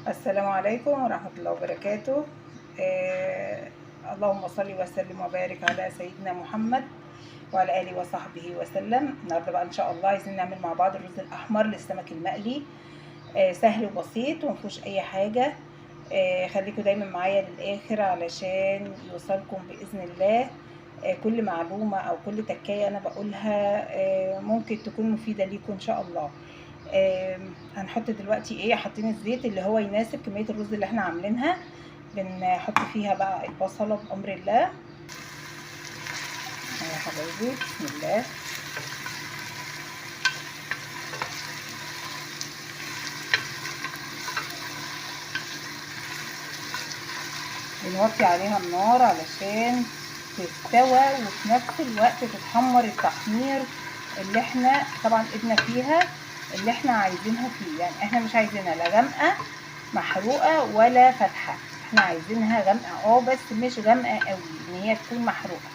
السلام عليكم ورحمة الله وبركاته. اللهم صل وسلم وبارك على سيدنا محمد وعلى آله وصحبه وسلم. النهارده بقى إن شاء الله عايزين نعمل مع بعض الرز الأحمر للسمك المقلي. سهل وبسيط ومفيهوش أي حاجة. خليكم دايما معايا للآخر علشان يوصلكم بإذن الله. كل معلومة أو كل تكاية أنا بقولها ممكن تكون مفيدة ليكم إن شاء الله. هنحط دلوقتي ايه، حاطين الزيت اللي هو يناسب كمية الرز اللي احنا عاملينها. بنحط فيها بقى البصلة بأمر الله. يا حبايبي بسم الله. بنوطي عليها النار علشان تستوى وفي نفس الوقت تتحمر التحمير اللي احنا طبعا ايدنا فيها، اللي احنا عايزينها فيه. يعني احنا مش عايزينها لا غامقة محروقة ولا فاتحة، احنا عايزينها غامقة بس مش غامقة قوي ان هي تكون محروقة.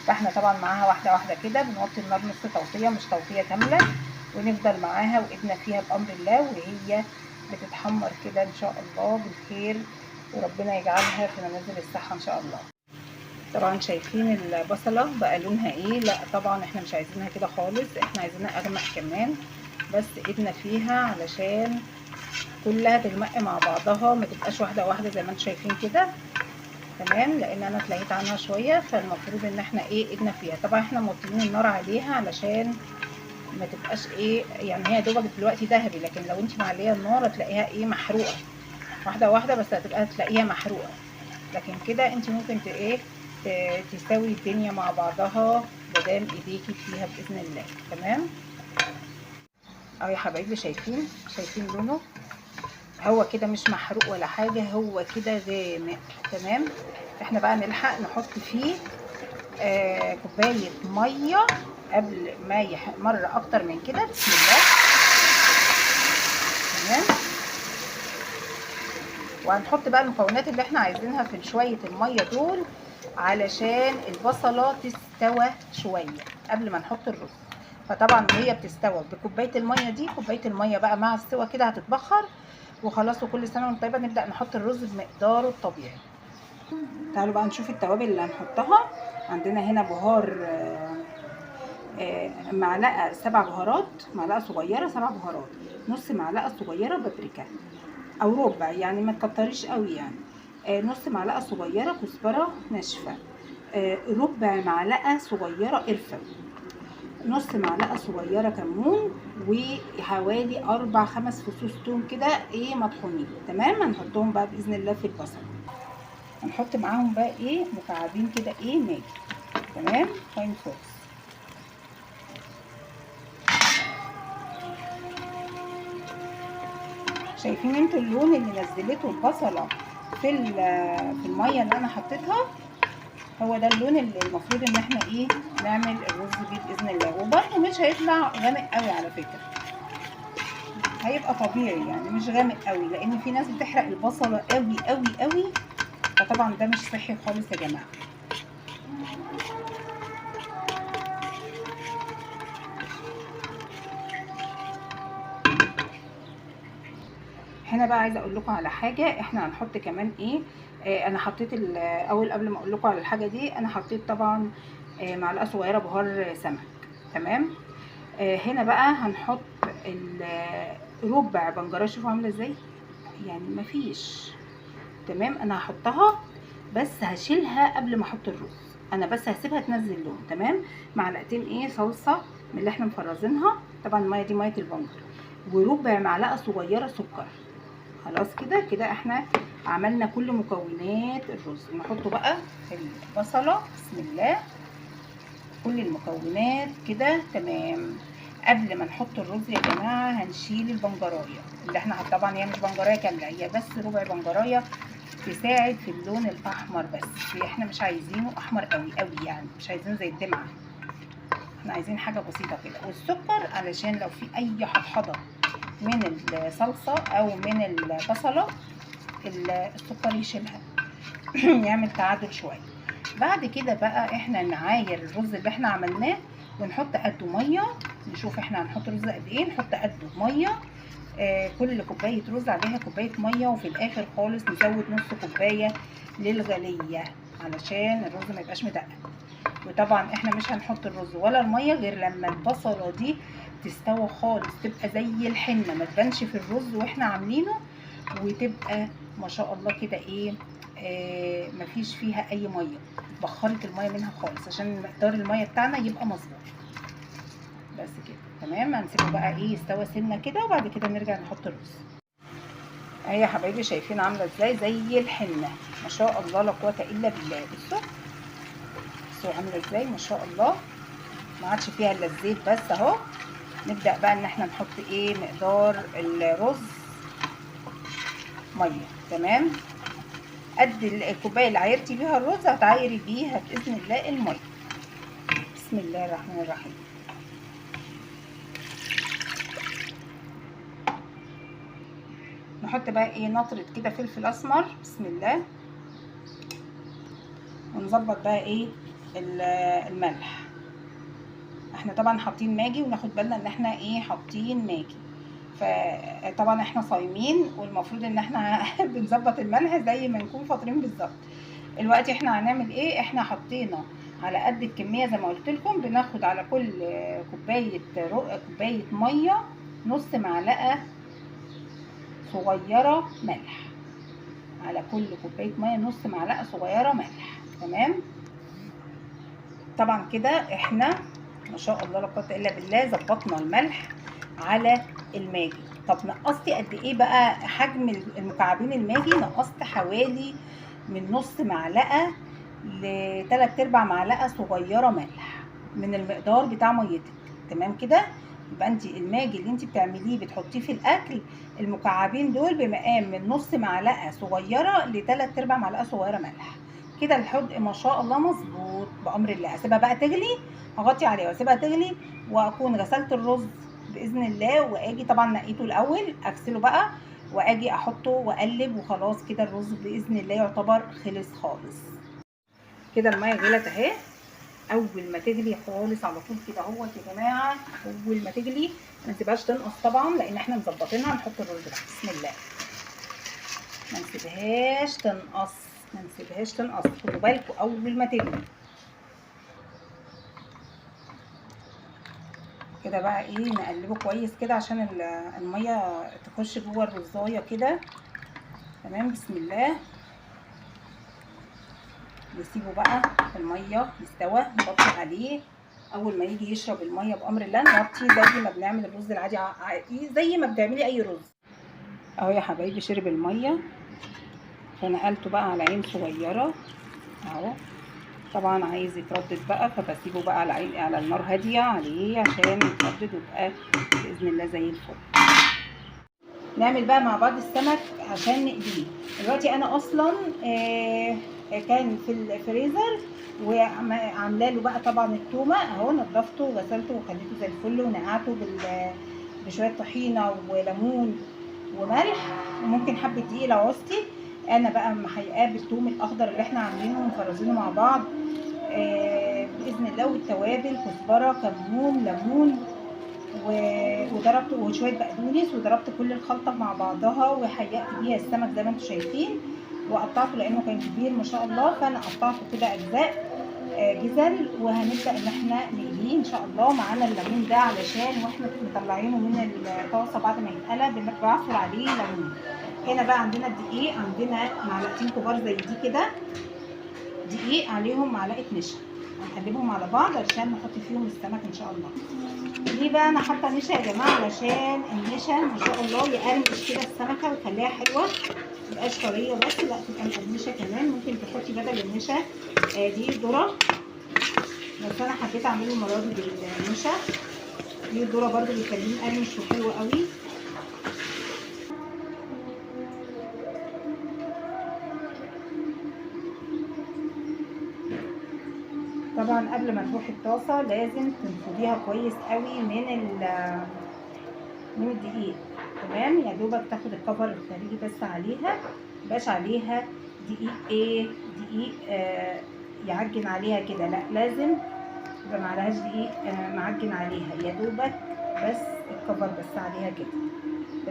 فاحنا طبعا معاها واحدة واحدة كده، بنوطي النار نص توطية مش توطية كاملة، ونفضل معاها وايدنا فيها بأمر الله وهي بتتحمر كده ان شاء الله بالخير، وربنا يجعلها في منازل الصحة ان شاء الله. طبعا شايفين البصلة بقى لونها ايه؟ لا طبعا احنا مش عايزينها كده خالص، احنا عايزينها اغمق كمان، بس ايدنا فيها علشان كلها تغمق مع بعضها، ما تبقاش واحده واحده زي ما انتم شايفين كده. تمام، لان انا اتلهيت عنها شويه، فالمفروض ان احنا ايه ايدنا فيها. طبعا احنا موطيين النار عليها علشان ما تبقاش ايه، يعني هي دوبك دلوقتي ذهبي، لكن لو انت معليه النار هتلاقيها ايه محروقه واحده واحده، بس هتبقى تلاقيها محروقه. لكن كده انت ممكن ايه تساوي الدنيا مع بعضها مادام ايديكي فيها باذن الله. تمام اهو يا حبايبي، شايفين لونه؟ هو كده مش محروق ولا حاجه، هو كده غامق. تمام، احنا بقى نلحق نحط فيه كوبايه ميه قبل ما يحمر اكتر من كده. بسم الله. تمام، وهنحط بقى المكونات اللي احنا عايزينها في شويه الميه دول علشان البصله تستوى شويه قبل ما نحط الرز. فطبعا وهي بتستوى بكوبايه الميه دي، كوبايه الميه بقى مع السوا كده هتتبخر وخلاص. وكل سنه وانت طيبه نبدا نحط الرز بمقداره الطبيعي. تعالوا بقى نشوف التوابل اللي هنحطها. عندنا هنا بهار، معلقه 7 بهارات، معلقه صغيره 7 بهارات، نص معلقه صغيره بابريكا او ربع، يعني ما تكتريش قوي يعني. نص معلقه صغيره كزبره ناشفه، ربع معلقه صغيره قرفه، نص معلقه صغيره كمون، وحوالي 4 5 فصوص توم كده ايه مطحونين. تمام، هنحطهم بقى باذن الله في البصل. هنحط معاهم بقى ايه مكعبين كده ايه ماجي. تمام، فاين صوص. شايفين انتوا اللون اللي نزلته البصله في الميه اللي انا حطيتها؟ هو ده اللون اللي المفروض ان احنا ايه نعمل الرز بيه باذن الله. وبرده مش هيطلع غامق قوي على فكره، هيبقى طبيعي يعني مش غامق قوي، لان في ناس بتحرق البصله قوي قوي قوي، فطبعا ده مش صحي خالص يا جماعه. هنا بقى عايزه اقول لكم على حاجه، احنا هنحط كمان ايه. انا حطيت الاول قبل ما اقول لكم على الحاجه دي، انا حطيت طبعا معلقه صغيره بهار سمك. تمام، هنا بقى هنحط ربع بنجريه. شوفوا عامله ازاي، يعني مفيش. تمام، انا هحطها بس هشيلها قبل ما احط الرز، انا بس هسيبها تنزل لون. تمام، معلقتين ايه صلصه من اللي احنا مفرزينها، طبعا الميه دي ميه البنجر، وربع معلقه صغيره سكر. خلاص كده كده احنا عملنا كل مكونات الرز. نحطه بقى في البصله. بسم الله، كل المكونات كده تمام. قبل ما نحط الرز يا جماعه هنشيل البنجرايه اللي احنا طبعا هي مش بنجرايه كامله، هي بس ربع بنجرايه تساعد في اللون الاحمر، بس احنا مش عايزينه احمر قوي قوي، يعني مش عايزينه زي الدمعه، احنا عايزين حاجه بسيطه كده. والسكر علشان لو في اي حضحضه من الصلصه او من البصله السكر يشيلها يعمل تعادل شويه. بعد كده بقى احنا نعاير الرز اللي احنا عملناه ونحط قده ميه. نشوف احنا هنحط رز قد ايه، نحط قده ميه كل كوبايه رز عليها كوبايه ميه، وفي الاخر خالص نزود نص كوبايه للغليه علشان الرز ما يبقاش مدقق. وطبعا احنا مش هنحط الرز ولا الميه غير لما البصله دي تستوى خالص، تبقى زي الحنه، ما تبانش في الرز واحنا عاملينه، وتبقى ما شاء الله كده ايه، مفيش فيها اي ميه، بخرت الميه منها خالص عشان مقدار الميه بتاعنا يبقى مظبوط. بس كده تمام. هنسيبه بقى ايه يستوى سنه كده، وبعد كده نرجع نحط الرز. اهي يا حبايبي شايفين عامله ازاي زي الحنه، ما شاء الله لا قوه الا بالله. بصوا عامله ازاي ما شاء الله، ما عادش فيها الا الزيت بس اهو. نبدا بقى ان احنا نحط ايه مقدار الرز ميه. تمام، قد الكوبايه اللي عايرتي بيها الرز هتعايري بيها باذن الله الميه. بسم الله الرحمن الرحيم. نحط بقى ايه نطره كده فلفل اسمر، بسم الله. ونظبط بقى ايه الملح. احنا طبعا حاطين ماجي، وناخد بالنا ان احنا ايه حاطين ماجي، فطبعا احنا صايمين والمفروض ان احنا بنظبط الملح زي ما نكون فاطرين بالظبط. دلوقتي احنا هنعمل ايه، احنا حطينا على قد الكميه زي ما قلت لكم، بناخد على كل كوبايه ميه نص معلقه صغيره ملح، على كل كوبايه ميه نص معلقه صغيره ملح. تمام. طبعا كده احنا ما شاء الله لا قوه الا بالله ظبطنا الملح على الماجي. طب نقصتي قد ايه بقى حجم المكعبين الماجي؟ نقصت حوالي من نص معلقه ل3/4 معلقه صغيره ملح من المقدار بتاع ميتك. تمام كده. يبقى انت الماجي اللي انت بتعمليه بتحطيه في الاكل، المكعبين دول بمقام من نص معلقه صغيره ل3/4 معلقه صغيره ملح. كده الحدق ما شاء الله مظبوط بامر الله. اسيبها بقى تغلي، هغطي عليها واسيبها تغلي، واكون غسلت الرز باذن الله، واجي طبعا نقيته الاول اغسله بقى، واجي احطه واقلب، وخلاص كده الرز باذن الله يعتبر خلص خالص. كده الميه غلت اهي. اول ما تغلي خالص على طول كده اهوت يا جماعه، اول ما تغلي ما نسيبهاش تنقص طبعا لان احنا مظبطينها. نحط الرز بقى بسم الله، ما نسيبهاش تنقص، ما نسيبهاش تنقص. خدوا بالكم اول ما تغلي كده بقى ايه نقلبه كويس كده عشان الميه تخش جوه الرزايه كده. تمام بسم الله. نسيبه بقى الميه يستوى، نغطي عليه. اول ما يجي يشرب الميه بامر الله نغطي زي ما بنعمل الرز العادي، زي ما بتعملي اي رز. اهو يا حبايبي شرب الميه، فنقلته بقى على عين صغيره اهو. طبعا عايز يتردد بقى، فبسيبه بقى على النار هاديه عليه عشان يتردد ويبقى باذن الله زي الفل. نعمل بقى مع بعض السمك عشان نقليه. دلوقتي انا اصلا كان في الفريزر وعامله له بقى طبعا التومه اهو، نضفته وغسلته وخليته زي الفل، ونقعته بشويه طحينه وليمون وملح، وممكن حبه دقيق لو عوزتي. انا بقى محيقاه بالثوم الاخضر اللي احنا عاملينه ومفرزينه مع بعض باذن الله، والتوابل كزبره كمون ليمون وضربت وشويه بقدونس، وضربت كل الخلطه مع بعضها وحيقت بيها السمك زي ما انتم شايفين، وقطعته لانه كان كبير ما شاء الله، فانا قطعته كده اجزاء جزل، وهنبدا ان احنا نقليه ان شاء الله. معانا الليمون ده علشان واحنا مطلعينه من الطاسه بعد ما يتقلى بعصر عليه ليمون. هنا بقى عندنا الدقيق، عندنا معلقتين كبار زي دي كده دقيق، عليهم معلقه نشا، هنقلبهم على بعض علشان نحط فيهم السمك ان شاء الله. ليه بقى انا حاطه نشا يا جماعه؟ علشان النشا ما شاء الله يقرمش كده السمكه ويخليها حلوه، متبقاش طريه بس، لا تبقى مقرمشه كمان. ممكن تحطي بدل النشا دي ذره، بس انا حبيت اعمله المره دي بالنشا. دي الذره برده بيخليه مقرمش وحلو قوي. طبعا قبل ما تروحي الطاسه لازم تنفضيها كويس قوي من الدقيق. تمام، يا دوبك تاخد الكفر الخارجي بس عليها، مبقاش عليها دقيق دقيق يعجن عليها كده، لا لازم يبقى معلهاش دقيق معجن عليها، يا دوبك بس الكفر بس عليها كده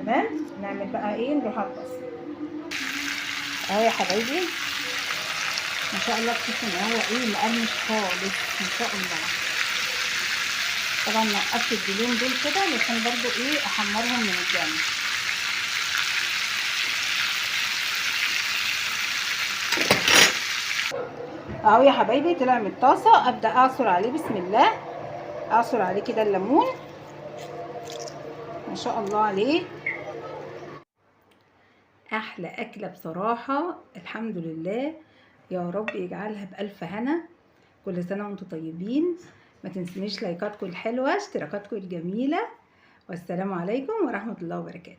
تمام. نعمل بقى ايه، نروح على الطاسه اهو يا حبايبي. ما شاء الله تحسوا ان هو ايه، مقرمش خالص ما شاء الله. طبعا نقصت الديلين دول كده علشان برضو ايه احمرهم من الجنب. اهو يا حبايبي طلع من الطاسه. ابدا اعصر عليه بسم الله، اعصر عليه كده الليمون ما شاء الله عليه. احلى اكله بصراحه، الحمد لله. يا رب يجعلها بالف هنا. كل سنه وانتم طيبين. ما تنسونيش لايكاتكم الحلوه، اشتراكاتكم الجميله، والسلام عليكم ورحمه الله وبركاته.